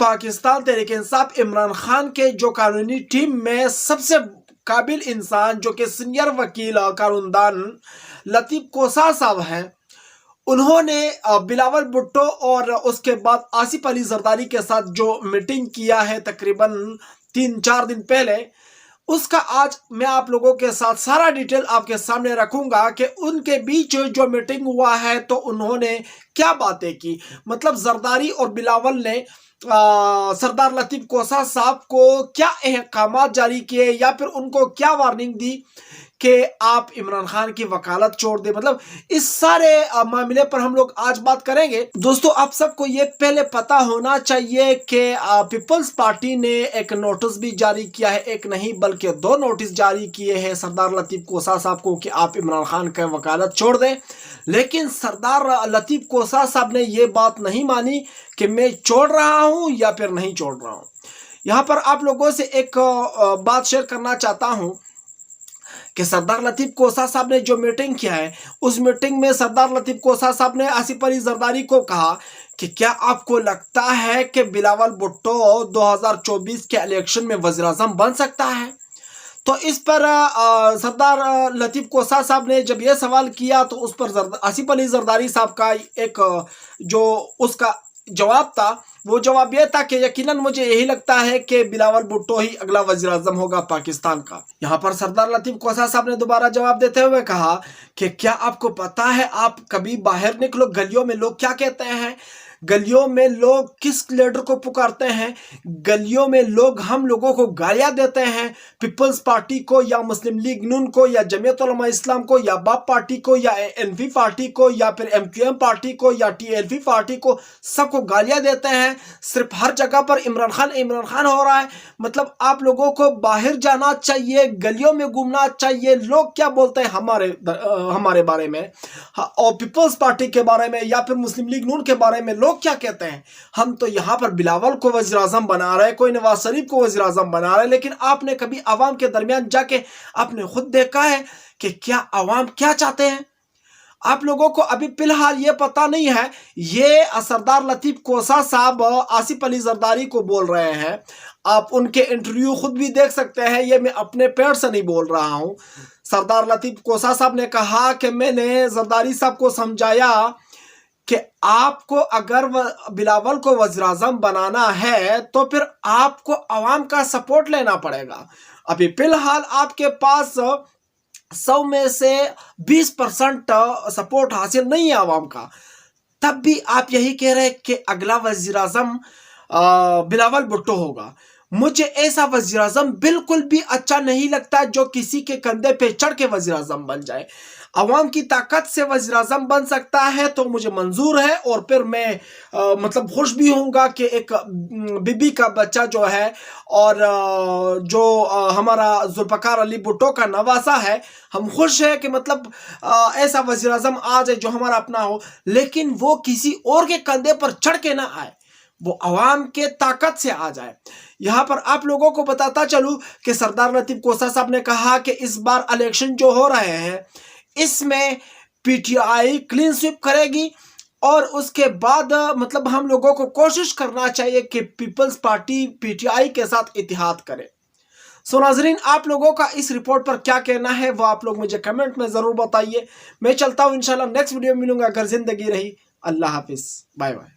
पाकिस्तान तहरीक इंसाफ इमरान खान के जो कानूनी टीम में सबसे काबिल इंसान जो कि सीनियर वकील कानूनदान लतीफ़ कोसा साहब हैं, उन्होंने बिलावल भुट्टो और उसके बाद आसिफ अली जरदारी के साथ जो मीटिंग किया है तकरीबन 3-4 दिन पहले, उसका आज मैं आप लोगों के साथ सारा डिटेल आपके सामने रखूंगा कि उनके बीच जो मीटिंग हुआ है तो उन्होंने क्या बातें की। मतलब जरदारी और बिलावल ने सरदार लतीफ़ कोसा साहब को क्या अहकामात जारी किए या फिर उनको क्या वार्निंग दी कि आप इमरान खान की वकालत छोड़ दे। मतलब इस सारे मामले पर हम लोग आज बात करेंगे। दोस्तों, आप सबको ये पहले पता होना चाहिए कि पीपल्स पार्टी ने एक नोटिस भी जारी किया है, एक नहीं बल्कि 2 नोटिस जारी किए हैं सरदार लतीफ़ कोसा साहब को कि आप इमरान खान की वकालत छोड़ दें। लेकिन सरदार लतीफ़ कोसा साहब ने ये बात नहीं मानी कि मैं छोड़ रहा हूँ या फिर नहीं छोड़ रहा हूँ। यहाँ पर आप लोगों से एक बात शेयर करना चाहता हूँ कि सरदार लतीफ़ कोसा साहब ने जो मीटिंग किया है, उस मीटिंग में सरदार लतीफ़ कोसा साहब ने आसिफ अली जरदारी को कहा कि क्या आपको लगता है कि बिलावल भुट्टो 2024 के इलेक्शन में वज़ीर आज़म बन सकता है। तो इस पर सरदार लतीफ़ कोसा साहब ने जब ये सवाल किया तो उस पर आसिफ अली जरदारी साहब का एक जो उसका जवाब था, वो जवाब ये था कि यकीनन मुझे यही लगता है कि बिलावल भुट्टो ही अगला वज़ीर आज़म होगा पाकिस्तान का। यहाँ पर सरदार लतीफ़ कोसा साहब ने दोबारा जवाब देते हुए कहा कि क्या आपको पता है, आप कभी बाहर निकलो, गलियों में लोग क्या कहते हैं, गलियों में लोग किस लीडर को पुकारते हैं, गलियों में लोग हम लोगों को गालियां देते हैं, पीपल्स पार्टी को या मुस्लिम लीग नून को या जमीयत उलमा इस्लाम को या बाप पार्टी को या एनपी पार्टी को या फिर एमक्यूएम पार्टी को या टीएलपी पार्टी को, सबको गालियां देते हैं। सिर्फ हर जगह पर इमरान खान हो रहा है। मतलब आप लोगों को बाहर जाना चाहिए, गलियों में घूमना चाहिए, लोग क्या बोलते हैं हमारे बारे में और पीपल्स पार्टी के बारे में या फिर मुस्लिम लीग नून के बारे में लोग क्या कहते हैं। हम तो यहाँ पर बिलावल को वज़ीर आज़म बना रहे हैं, कोई नवाज शरीफ को वज़ीर आज़म बना रहे हैं, लेकिन आपने कभी आवाम के दरमियान जाके आपने खुद देखा है कि क्या आवाम क्या चाहते हैं। आप लोगों को अभी फिलहाल ये पता नहीं है। ये सरदार लतीफ़ कोसा साहब आसिफ अली जरदारी को बोल रहे हैं, आप उनके इंटरव्यू खुद भी देख सकते हैं, ये मैं अपने पेट से नहीं बोल रहा हूँ। सरदार लतीफ़ कोसा साहब ने कहा कि मैंने जरदारी साहब को समझाया कि आपको अगर बिलावल को वज़ीर आज़म बनाना है तो फिर आपको आवाम का सपोर्ट लेना पड़ेगा। अभी फिलहाल आपके पास 100 में से 20% सपोर्ट हासिल नहीं है आवाम का, तब भी आप यही कह रहे हैं कि अगला वज़ीर आज़म बिलावल भुट्टो होगा। मुझे ऐसा वज़ीर आज़म बिल्कुल भी अच्छा नहीं लगता जो किसी के कंधे पे चढ़ के वज़ीर आज़म बन जाए। अवाम की ताकत से वज़ीर आज़म बन सकता है तो मुझे मंजूर है, और फिर मैं मतलब खुश भी होऊंगा कि एक बीबी का बच्चा जो है और जो हमारा जुल्फ़कार अली भुट्टो का नवासा है, हम खुश हैं कि मतलब ऐसा वज़ीर आज़म आ जाए जो हमारा अपना हो, लेकिन वो किसी और के कंधे पर चढ़ के ना आए, वो अवाम के ताकत से आ जाए। यहाँ पर आप लोगों को बताता चलूँ कि सरदार लतीफ़ कोसा साहब ने कहा कि इस बार इलेक्शन जो हो रहे हैं इसमें पीटीआई क्लीन स्वीप करेगी, और उसके बाद मतलब हम लोगों को कोशिश करना चाहिए कि पीपल्स पार्टी पीटीआई के साथ इत्तेहाद करे। सो नाज़रीन, आप लोगों का इस रिपोर्ट पर क्या कहना है वो आप लोग मुझे कमेंट में ज़रूर बताइए। मैं चलता हूँ, इंशाल्लाह नेक्स्ट वीडियो में मिलूंगा अगर ज़िंदगी रही। अल्लाह हाफिज़, बाय बाय।